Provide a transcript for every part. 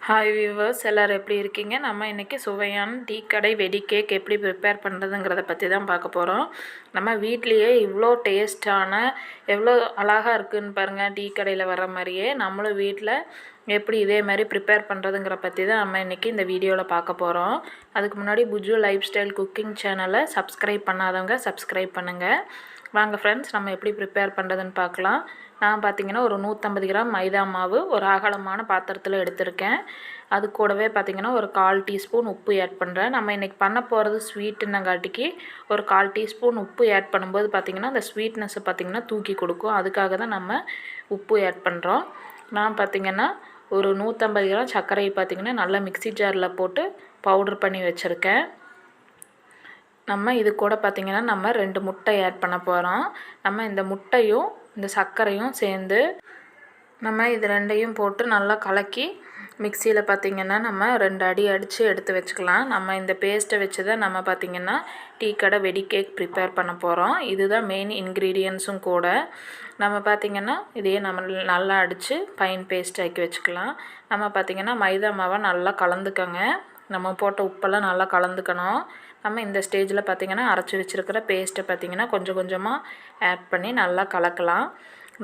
Hi viewers, எல்லோரும் எப்படி இருக்கீங்க? நம்ம இன்றைக்கி சுவையான டீ கடை வெடி கேக் எப்படி ப்ரிப்பேர் பண்ணுறதுங்கிறத பற்றி தான் பார்க்க போகிறோம். நம்ம வீட்லேயே இவ்வளோ டேஸ்டான எவ்வளோ அழகாக இருக்குதுன்னு பாருங்கள். டீ கடையில் வர மாதிரியே நம்மளும் வீட்டில் எப்படி இதே மாதிரி ப்ரிப்பேர் பண்ணுறதுங்கிற பற்றி தான் நம்ம இன்றைக்கி இந்த வீடியோவில் பார்க்க போகிறோம். அதுக்கு முன்னாடி புஜு லைஃப் ஸ்டைல் குக்கிங் சேனலை சப்ஸ்கிரைப் பண்ணாதவங்க சப்ஸ்கிரைப் பண்ணுங்கள். வாங்க ஃப்ரெண்ட்ஸ், நம்ம எப்படி ப்ரிப்பேர் பண்ணுறதுன்னு பார்க்கலாம். நான் பார்த்திங்கன்னா ஒரு 150 கிராம் மைதா மாவு ஒரு அகலமான பாத்திரத்தில் எடுத்திருக்கேன். அது கூடவே பார்த்திங்கன்னா ஒரு 1/4 டீஸ்பூன் உப்பு ஆட் பண்ணுறேன். நம்ம இன்றைக்கி பண்ண போகிறது ஸ்வீட்டுன்னங்காட்டிக்கு ஒரு 1/4 டீஸ்பூன் உப்பு ஆட் பண்ணும்போது பார்த்திங்கன்னா அந்த ஸ்வீட்னஸை பார்த்திங்கன்னா தூக்கி கொடுக்கும். அதுக்காக தான் நம்ம உப்பு ஆட் பண்ணுறோம். நான் பார்த்திங்கன்னா ஒரு 150 கிராம் சர்க்கரையை பார்த்திங்கன்னா நல்லா மிக்ஸி ஜாரில் போட்டு பவுட்ரு பண்ணி வச்சுருக்கேன். நம்ம இது கூட பார்த்திங்கன்னா நம்ம 2 முட்டை ஆட் பண்ண போகிறோம். நம்ம இந்த முட்டையும் இந்த சர்க்கரையும் சேர்ந்து நம்ம இது ரெண்டையும் போட்டு நல்லா கலக்கி மிக்சியில் பார்த்திங்கன்னா நம்ம 2 அடி அடித்து எடுத்து வச்சுக்கலாம். நம்ம இந்த பேஸ்ட்டை வச்சு தான் நம்ம பார்த்திங்கன்னா டீ கடை வெடி கேக் ப்ரிப்பேர் பண்ண போகிறோம். இதுதான் மெயின் இன்க்ரீடியன்ஸும் கூட. நம்ம பார்த்திங்கன்னா இதையே நம்ம நல்லா அடித்து ஃபைன் பேஸ்ட் ஆக்கி வச்சுக்கலாம். நம்ம பார்த்திங்கன்னா மைதா மாவை நல்லா கலந்துக்கோங்க. நம்ம போட்ட உப்பெல்லாம் நல்லா கலந்துக்கணும். நம்ம இந்த ஸ்டேஜில் பார்த்திங்கன்னா அரைச்சி வச்சுருக்கிற பேஸ்ட்டை பார்த்திங்கன்னா கொஞ்சம் கொஞ்சமாக ஆட் பண்ணி நல்லா கலக்கலாம்.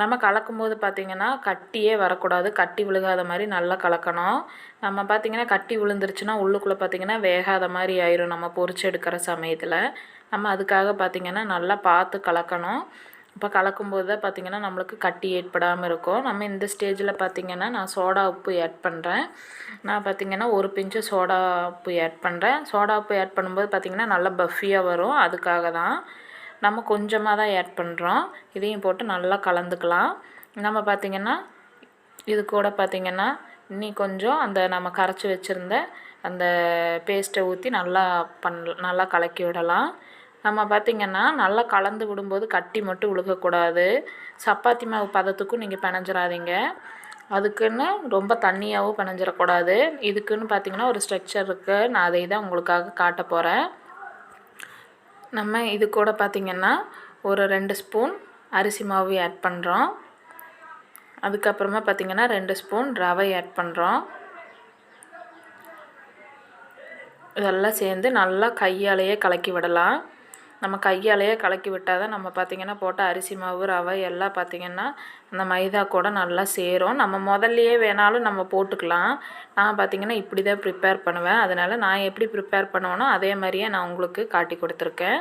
நம்ம கலக்கும்போது பார்த்திங்கன்னா கட்டியே வரக்கூடாது, கட்டி விழுகாத மாதிரி நல்லா கலக்கணும். நம்ம பார்த்திங்கன்னா கட்டி விழுந்துருச்சுன்னா உள்ளுக்குள்ளே பார்த்திங்கன்னா வேகாத மாதிரி ஆயிரும் நம்ம பொரிச்சு எடுக்கிற சமயத்தில். நம்ம அதுக்காக பார்த்திங்கன்னா நல்லா பார்த்து கலக்கணும். இப்போ கலக்கும்போது தான் பார்த்திங்கன்னா நம்மளுக்கு கட்டி ஏற்படாமல் இருக்கும். நம்ம இந்த ஸ்டேஜில் பார்த்திங்கன்னா நான் சோடா உப்பு ஆட் பண்ணுறேன். நான் பார்த்திங்கன்னா ஒரு பிஞ்சு சோடா உப்பு ஆட் பண்ணுறேன். சோடா உப்பு ஆட் பண்ணும்போது பார்த்திங்கன்னா நல்லா பஃபியாக வரும். அதுக்காக தான் நம்ம கொஞ்சமாக தான் ஆட் பண்ணுறோம். இதையும் போட்டு நல்லா கலந்துக்கலாம். நம்ம பார்த்திங்கன்னா இது கூட பார்த்திங்கன்னா இன்னி கொஞ்சம் அந்த நம்ம கரைச்சி வச்சுருந்த அந்த பேஸ்ட்டை ஊற்றி நல்லா கலக்கி விடலாம். நம்ம பார்த்திங்கன்னா நல்லா கலந்து விடும்போது கட்டி மட்டும் விழுகக்கூடாது. சப்பாத்தி மாவு பதத்துக்கும் நீங்கள் பிணைஞ்சிடாதீங்க. அதுக்குன்னு ரொம்ப தண்ணியாகவும் பிணைஞ்சிடக்கூடாது. இதுக்குன்னு பார்த்திங்கன்னா ஒரு ஸ்ட்ரக்சர் இருக்குது. நான் அதை தான் உங்களுக்காக காட்ட போகிறேன். நம்ம இது கூட பார்த்திங்கன்னா ஒரு 2 ஸ்பூன் அரிசி மாவு ஆட் பண்ணுறோம். அதுக்கப்புறமா பார்த்திங்கன்னா 2 ஸ்பூன் ரவை ஆட் பண்ணுறோம். இதெல்லாம் சேர்ந்து நல்லா கையாலேயே கலக்கி விடலாம். நம்ம கையாலேயே கலக்கி விட்டால் தான் நம்ம பார்த்திங்கன்னா போட்ட அரிசி மாவு ரவை எல்லாம் பார்த்திங்கன்னா அந்த மைதா கூட நல்லா சேரும். நம்ம முதல்லையே வேணாலும் நம்ம போட்டுக்கலாம். நான் பார்த்திங்கன்னா இப்படி தான் ப்ரிப்பேர் பண்ணுவேன். அதனால் நான் எப்படி ப்ரிப்பேர் பண்ணுவேனோ அதே மாதிரியே நான் உங்களுக்கு காட்டி கொடுத்துருக்கேன்.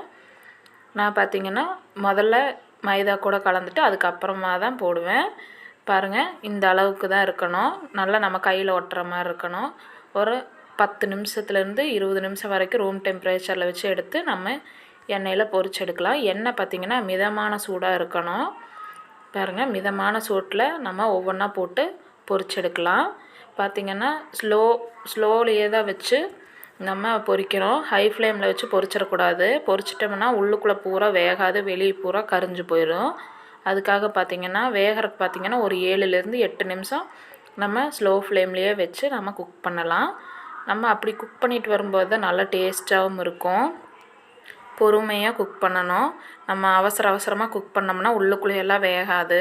நான் பார்த்திங்கன்னா முதல்ல மைதா கூட கலந்துட்டு அதுக்கப்புறமா தான் போடுவேன். பாருங்கள், இந்த அளவுக்கு தான் இருக்கணும். நல்லா நம்ம கையில் ஒட்டுற மாதிரி இருக்கணும். ஒரு 10 நிமிஷத்துலேருந்து 20 நிமிஷம் வரைக்கும் ரூம் டெம்பரேச்சரில் வச்சு எடுத்து நம்ம எண்ணெயில் பொரிச்சு எடுக்கலாம். எண்ணெய் பார்த்திங்கன்னா மிதமான சூடாக இருக்கணும். பாருங்கள், மிதமான சூட்டில் நம்ம ஒவ்வொன்றா போட்டு பொரிச்சு எடுக்கலாம். பார்த்திங்கன்னா ஸ்லோலியே தான் வச்சு நம்ம பொரிக்கிறோம். ஹை ஃப்ளேமில் வச்சு பொரிச்சிடக்கூடாது. பொரிச்சிட்டோம்னா உள்ளுக்குள்ளே பூரா வேகாது, வெளியே பூரா கரிஞ்சு போயிடும். அதுக்காக பார்த்திங்கன்னா வேகிறதுக்கு பார்த்திங்கன்னா ஒரு 7லேருந்து 8 நிமிஷம் நம்ம ஸ்லோ ஃப்ளேம்லேயே வச்சு நம்ம குக் பண்ணலாம். நம்ம அப்படி குக் பண்ணிட்டு வரும்போது தான் நல்லா டேஸ்ட்டாகவும் இருக்கும். பொறுமையாக குக் பண்ணணும். நம்ம அவசரமாக குக் பண்ணோம்னா உள்ளுக்குள்ளேயெல்லாம் வேகாது.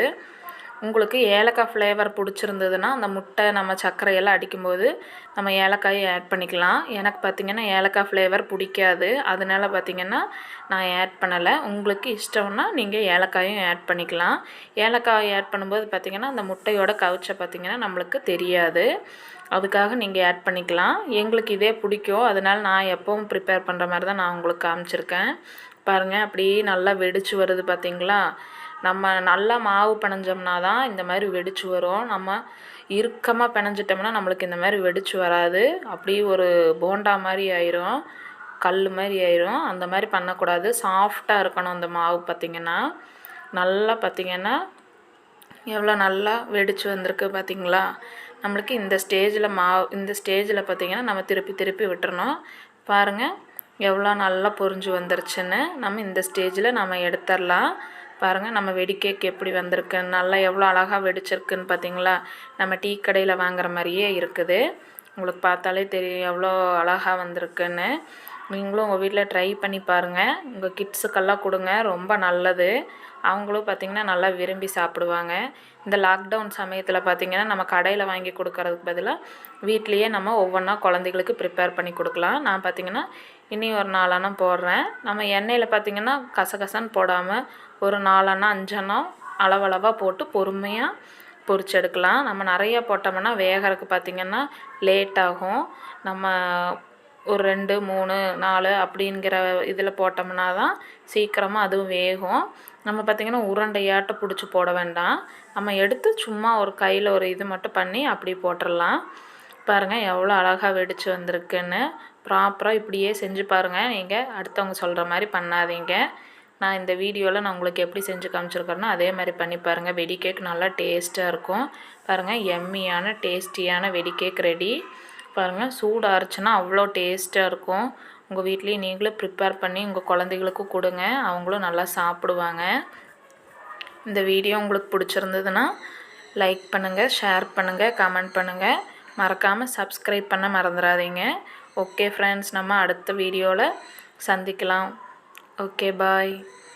உங்களுக்கு ஏலக்காய் ஃப்ளேவர் பிடிச்சிருந்ததுன்னா அந்த முட்டை நம்ம சர்க்கரையெல்லாம் அடிக்கும்போது நம்ம ஏலக்காயை ஆட் பண்ணிக்கலாம். எனக்கு பார்த்திங்கன்னா ஏலக்காய் ஃப்ளேவர் பிடிக்காது. அதனால பார்த்திங்கன்னா நான் ஆட் பண்ணலை. உங்களுக்கு இஷ்டம்னா நீங்கள் ஏலக்காயும் ஆட் பண்ணிக்கலாம். ஏலக்காய் ஆட் பண்ணும்போது பார்த்திங்கன்னா அந்த முட்டையோட கவுச்சை பார்த்திங்கன்னா நம்மளுக்கு தெரியாது. அதுக்காக நீங்கள் ஆட் பண்ணிக்கலாம். எங்களுக்கு இதே பிடிக்கும். அதனால் நான் எப்பவும் ப்ரிப்பேர் பண்ணுற மாதிரி தான் நான் உங்களுக்கு காமிச்சிருக்கேன். பாருங்கள், அப்படியே நல்லா வெடிச்சு வருது பார்த்திங்களா? நம்ம நல்லா மாவு பிணைஞ்சோம்னா தான் இந்த மாதிரி வெடிச்சு வரும். நம்ம இறுக்கமாக பிணைஞ்சிட்டோம்னா நம்மளுக்கு இந்த மாதிரி வெடிச்சு வராது. அப்படியே ஒரு போண்டா மாதிரி ஆயிரும், கல் மாதிரி ஆயிரும். அந்த மாதிரி பண்ணக்கூடாது. சாஃப்டாக இருக்கணும் அந்த மாவு. பார்த்திங்கன்னா நல்லா பார்த்திங்கன்னா எவ்வளோ நல்லா வெடிச்சு வந்திருக்கு பார்த்திங்களா? நம்மளுக்கு இந்த ஸ்டேஜில் பார்த்திங்கன்னா நம்ம திருப்பி விட்டுறணும். பாருங்கள் எவ்வளோ நல்லா பொரிஞ்சு வந்துருச்சுன்னு. நம்ம இந்த ஸ்டேஜில் நம்ம எடுத்துடலாம். பாருங்கள், நம்ம வெடி கேக் எப்படி வந்திருக்குன்னு, நல்லா எவ்வளோ அழகாக வெடிச்சிருக்குன்னு பார்த்திங்களா? நம்ம டீ கடையில் வாங்குற மாதிரியே இருக்குது. உங்களுக்கு பார்த்தாலே தெரியும் எவ்வளோ அழகாக வந்திருக்குன்னு. நீங்களும் உங்கள் வீட்டில் ட்ரை பண்ணி பாருங்கள். உங்கள் கிட்ஸுக்கெல்லாம் கொடுங்க, ரொம்ப நல்லது. அவங்களும் பார்த்திங்கன்னா நல்லா விரும்பி சாப்பிடுவாங்க. இந்த லாக்டவுன் சமயத்தில் பார்த்திங்கன்னா நம்ம கடையில் வாங்கி கொடுக்கறதுக்கு பதிலாக வீட்லேயே நம்ம ஒவ்வொன்றா குழந்தைகளுக்கு ப்ரிப்பேர் பண்ணி கொடுக்கலாம். நான் பார்த்திங்கன்னா இனி ஒரு 4 அணம் போடுறேன். நம்ம எண்ணெயில் பார்த்திங்கன்னா கசகசன்னு போடாமல் ஒரு 4 அணம் 5 அணம் அளவளவாக போட்டு பொறுமையாக பொரிச்செடுக்கலாம். நம்ம நிறையா போட்டோம்னா வேகறதுக்கு பார்த்திங்கன்னா லேட் ஆகும். நம்ம ஒரு 2, 3, 4 அப்படிங்கிற இதில் போட்டோம்னா தான் சீக்கிரமாக அதுவும் வேகும். நம்ம பார்த்திங்கன்னா உருண்டையாட்ட பிடிச்சி போட வேண்டாம். நம்ம எடுத்து சும்மா ஒரு கையில் ஒரு இது மட்டும் பண்ணி அப்படி போட்டுடலாம். பாருங்கள் எவ்வளோ அழகாக வெடித்து வந்திருக்குன்னு. ப்ராப்பராக இப்படியே செஞ்சு பாருங்கள். நீங்கள் அடுத்தவங்க சொல்கிற மாதிரி பண்ணாதீங்க. நான் இந்த வீடியோவில் நான் உங்களுக்கு எப்படி செஞ்சு காமிச்சிருக்கேன்னா அதே மாதிரி பண்ணி பாருங்கள். வெடி கேக் நல்லா டேஸ்ட்டாக இருக்கும். பாருங்கள் எம்மியான டேஸ்டியான வெடி கேக் ரெடி. பாருங்கள் சூடாக இருந்துச்சுன்னா அவ்வளோ டேஸ்ட்டாக இருக்கும். உங்கள் வீட்லேயே நீங்களும் ப்ரிப்பேர் பண்ணி உங்கள் குழந்தைகளுக்கும் கொடுங்க, அவங்களும் நல்லா சாப்பிடுவாங்க. இந்த வீடியோ உங்களுக்கு பிடிச்சிருந்ததுன்னா லைக் பண்ணுங்கள், ஷேர் பண்ணுங்கள், கமெண்ட் பண்ணுங்கள். மறக்காமல் சப்ஸ்கிரைப் பண்ண மறந்துடாதீங்க. ஓகே ஃப்ரெண்ட்ஸ், நம்ம அடுத்த வீடியோவில் சந்திக்கலாம். Okay bye.